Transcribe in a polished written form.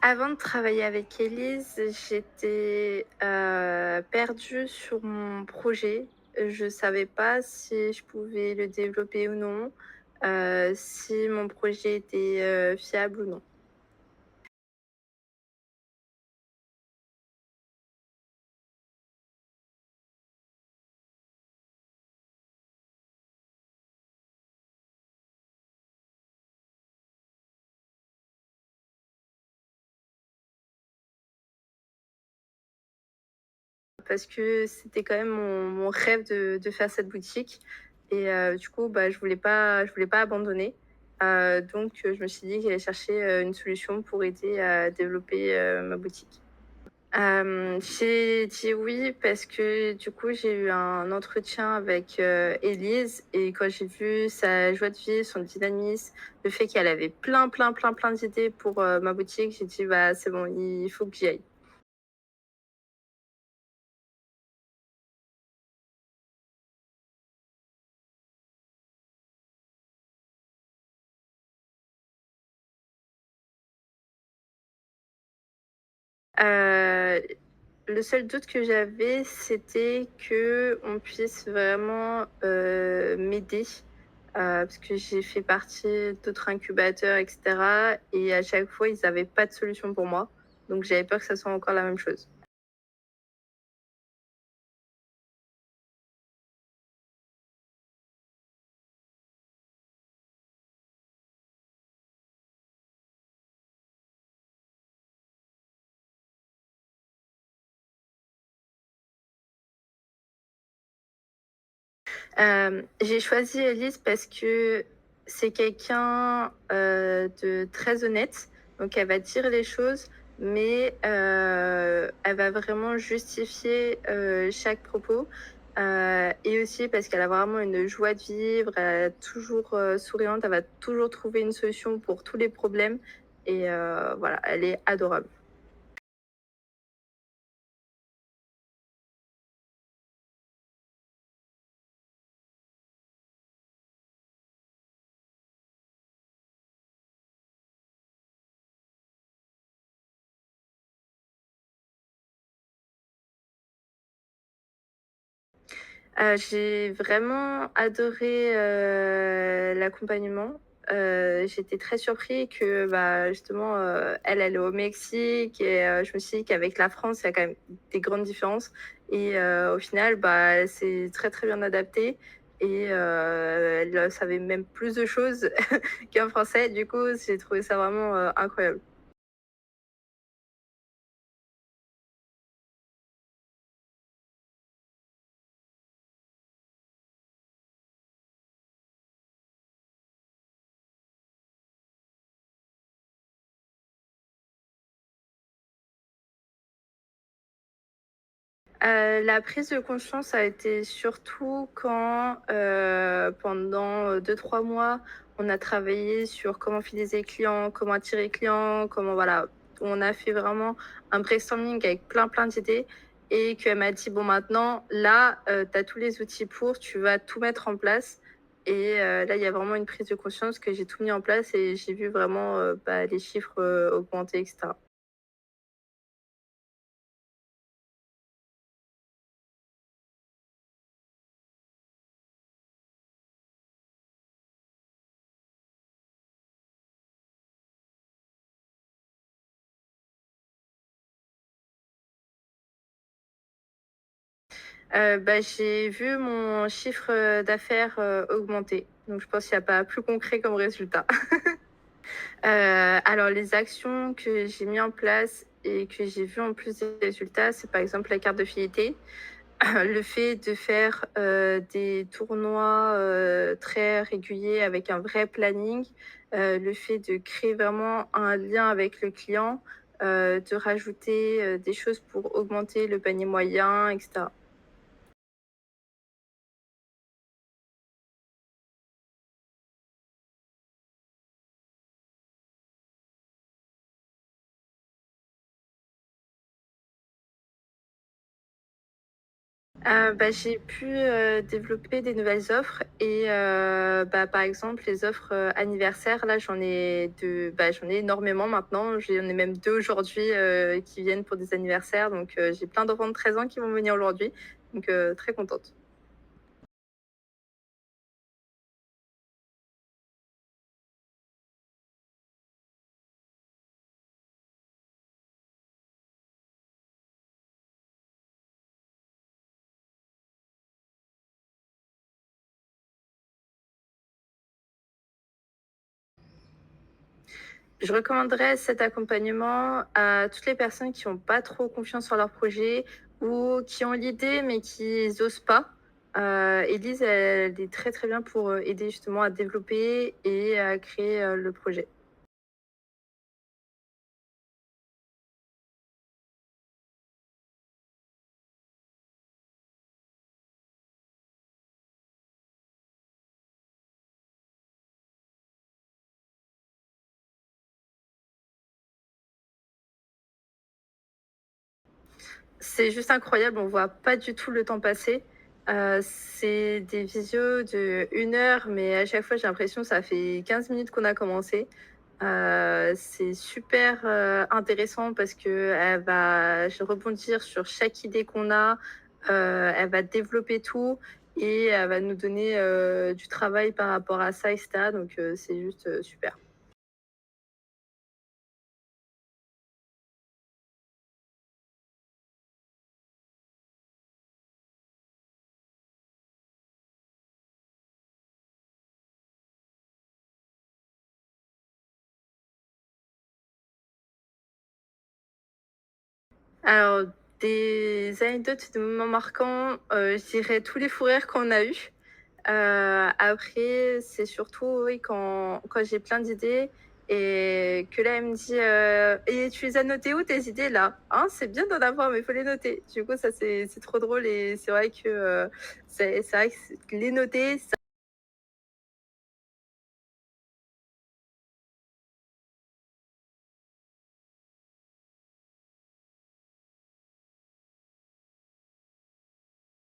Avant de travailler avec Élise, j'étais, perdue sur mon projet. Je savais pas si je pouvais le développer ou non, si mon projet était, fiable ou non. Parce que c'était quand même mon rêve de faire cette boutique et du coup, bah, je voulais pas abandonner. Donc je me suis dit que j'allais chercher, une solution pour aider à développer, ma boutique. J'ai dit oui parce que du coup, j'ai eu un entretien avec, Élise et quand j'ai vu sa joie de vivre, son dynamisme, le fait qu'elle avait plein, plein, plein, plein d'idées pour, ma boutique, j'ai dit: «Bah, c'est bon, il faut que j'y aille». Heu, le seul doute que j'avais, c'était qu'on puisse vraiment, m'aider, parce que j'ai fait partie d'autres incubateurs et cetera et à chaque fois, ils avaient pas de solution pour moi. Donc j'avais peur que ça soit encore la même chose. J'ai choisi Elise parce que c'est quelqu'un, de très honnête, donc elle va dire les choses, mais elle va vraiment justifier, chaque propos, et aussi parce qu'elle a vraiment une joie de vivre, elle est toujours, souriante, elle va toujours trouver une solution pour tous les problèmes et voilà, elle est adorable. J'ai vraiment adoré, l'accompagnement. J'étais très surpris que, bah, justement, elle est au Mexique et je me suis dit qu'avec la France, il y a quand même des grandes différences et au final, bah, elle s'est très, très bien adaptée et elle savait même plus de choses qu'un Français. Du coup, j'ai trouvé ça vraiment, incroyable. La prise de conscience a été surtout quand, pendant, 2-3 mois, on a travaillé sur comment fidéliser les clients, comment attirer les clients, comment voilà. On a fait vraiment un brainstorming avec plein, plein d'idées et qu'elle m'a dit: «Bon maintenant, là, tu as tous les outils pour, tu vas tout mettre en place» et là, il y a vraiment une prise de conscience que j'ai tout mis en place et j'ai vu vraiment, bah, les chiffres, augmenter et cetera. Bah, j'ai vu mon chiffre, d'affaires, augmenter. Donc je pense qu'il y a pas plus concret comme résultat. Alors les actions que j'ai mis en place et que j'ai vu en plus des résultats, c'est par exemple la carte de fidélité. Le fait de faire, des tournois, très réguliers avec un vrai planning, le fait de créer vraiment un lien avec le client, de rajouter, des choses pour augmenter le panier moyen et cetera. J'ai pu, développer des nouvelles offres et par exemple, les offres, anniversaires, là, j'en ai énormément maintenant. J'en ai même 2 aujourd'hui, qui viennent pour des anniversaires, donc j'ai plein d'enfants de 13 ans qui vont venir aujourd'hui, donc très contente. Je recommanderais cet accompagnement à toutes les personnes qui ont pas trop confiance en leur projet ou qui ont l'idée mais qui osent pas. Élise, elle est très, très bien pour, aider justement à développer et à créer, le projet. C'est juste incroyable, on voit pas du tout le temps passer. C'est des visios de 1 heure, mais à chaque fois, j'ai l'impression que ça fait 15 minutes qu'on a commencé. C'est super, intéressant parce qu'elle va rebondir sur chaque idée qu'on a, elle va développer tout et elle va nous donner, du travail par rapport à ça et cetera, donc c'est juste, super. Alors, des anecdotes, des moments marquants, je dirais tous les fous rires qu'on a eus. Après, c'est surtout, oui, quand j'ai plein d'idées et que là, elle me dit, «Et tu les as notées où tes idées là? Hein, c'est bien d'en avoir, mais il faut les noter». Du coup, ça, c'est trop drôle et c'est vrai que, c'est vrai que les noter,